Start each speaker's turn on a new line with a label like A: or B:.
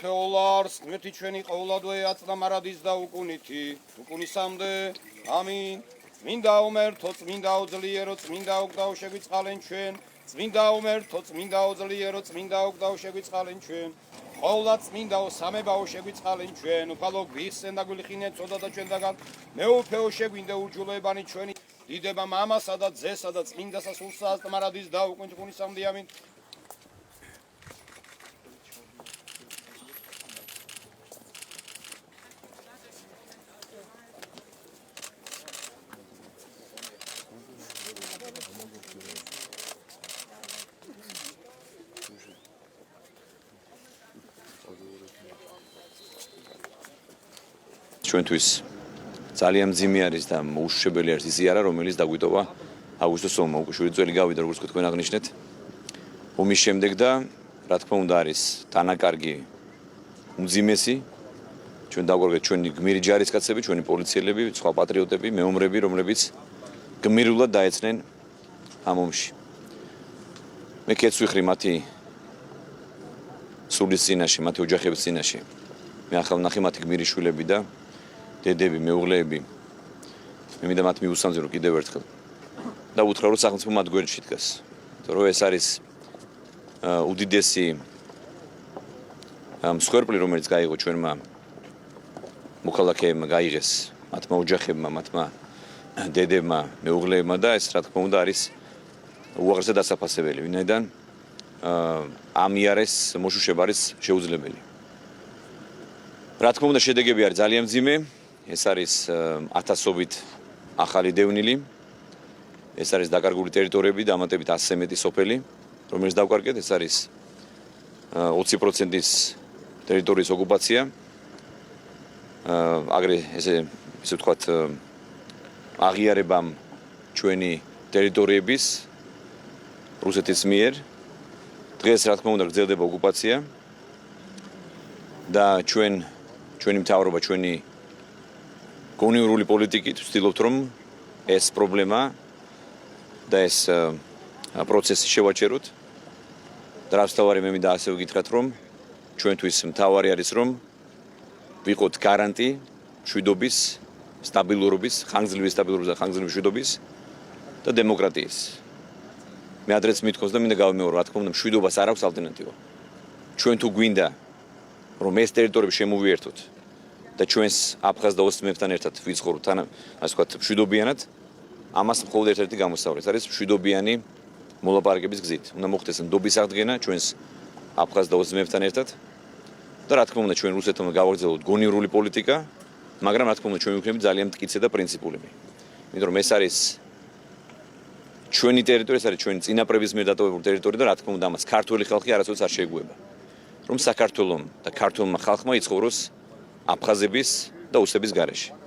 A: ხეოლარს ღმერთი ჩვენი ყოვლადვე აწდა მარადის და უკუნისამდე ამინ წმინდა უმერთო წმინდა უძლიერო წმინდა უგდაო შეგვიწყალენ ჩვენ წმინდა უმერთო წმინდა უძლიერო წმინდა უგდაო შეგვიწყალენ ჩვენ ყოვლა წმინდაო სამებაო შეგვიწყალენ ჩვენ უფალო გისენ და გულხინეთ წოდა და ჩვენდაგან მეუფეო შეგვინდა ურჯულოებანი ჩვენი დიდება მამასა და ძესა და წმინდა სასულსა აწდა მარადის და უკუნისამდე ამინ
B: ჩვენთვის ძალიან მძიმე არის და მოუშვებელი არის ისი არა რომელიც დაგვიტოვა აგვისტოს ომმა უკვე 7 წელი გავიდა როგორც თქვენ აღნიშნეთ ომის შემდეგ და რა თქმა უნდა არის თანაკარგი მძიმესი ჩვენ დაგვარგეთ ჩვენი გმირი ჯარისკაცები ჩვენი პოლიციელები სხვა პატრიოტები მეომრები რომლებიც გმირულად დაეცნენ ამ ომში მე კეთს ვიხრი მათი სულის წინაშე მათი ოჯახების წინაშე მე ახლა ვნახე მათი გმირიშვილები და დედები, მეუღლეები. მე მინდა მათ მიუსამძერო კიდევ ერთხელ. და უთხრა რომ სახელმწიფო მათ გვერდში დგას. რომ ეს არის უდიდესი მსხვერპლი რომელიც გაიღო ჩვენმა მოქალაქეებმა გაიღეს მათმა ოჯახებმა, მათმა დედებმა, მეუღლეებმა და ეს რა თქმა უნდა არის უაღრესად დასაფასებელი. ვინაიდან ამიარეს მოშუშება არის შეუძლებელი. რა თქმა უნდა შედეგები არის ძალიან მძიმე. ეს არის ათასობით ახალი დევნილი. ეს არის დაკარგული ტერიტორიები და ამატებით 100-ზე მეტი სოფელი, რომელიც დავკარგეთ, ეს არის 20%-ის ტერიტორიის ოკუპაცია. აგრე ესე ვთქვათ აღიარებამ ჩვენი ტერიტორიების რუსეთის მიერ. დღეს რა თქმა უნდა გრძელდება ოკუპაცია და ჩვენი მთავრობა ჩვენი გონივრული პოლიტიკით ვცდილობთ რომ ეს პრობლემა და ეს პროცესი შევაჩეროთ. და რაც თავარი მე მინდა ასე ვგითხრათ რომ ჩვენთვის მთავარი არის რომ ვიყოთ გარანტი მშვიდობის, სტაბილურობის, ხანგრძლივი სტაბილურობის და ხანგრძლივი მშვიდობის და დემოკრატიის. მე ადრეც მithქოს და მინდა გავიმეორო, რა თქმა უნდა, მშვიდობას არ აქვს ალტერნატივა. ჩვენ თუ გვინდა რომ ეს ტერიტორიები შემოვიერთოთ და ჩვენს აფხაზ და ოსმებთან ერთად ვიცხოვროთ თან ასე ვთქვათ მშვიდობიანად, ამას მხოლოდ ერთ-ერთი გამოსავალი არის მშვიდობიანი მოლაპარაკების გზით. უნდა მოხდეს ნდობის აღდგენა ჩვენს აფხაზ და ოსმებთან ერთად და რა თქმა უნდა ჩვენ რუსეთთან გავაგრძელოთ გონივრული პოლიტიკა, მაგრამ რა თქმა უნდა ჩვენ ვიქნებით ძალიან მტკიცე და პრინციპულები. იმიტომ რომ ეს არის ჩვენი ტერიტორია, ეს არის ჩვენი წინაპრების მიერ დატოვებული ტერიტორია და რა თქმა უნდა ამას ქართველი ხალხი არასოდეს არ შეეგუება. რომ საქართველოს და ქართულმა ხალხმა იცხოვროს აფხაზების და ოსების გარეშე.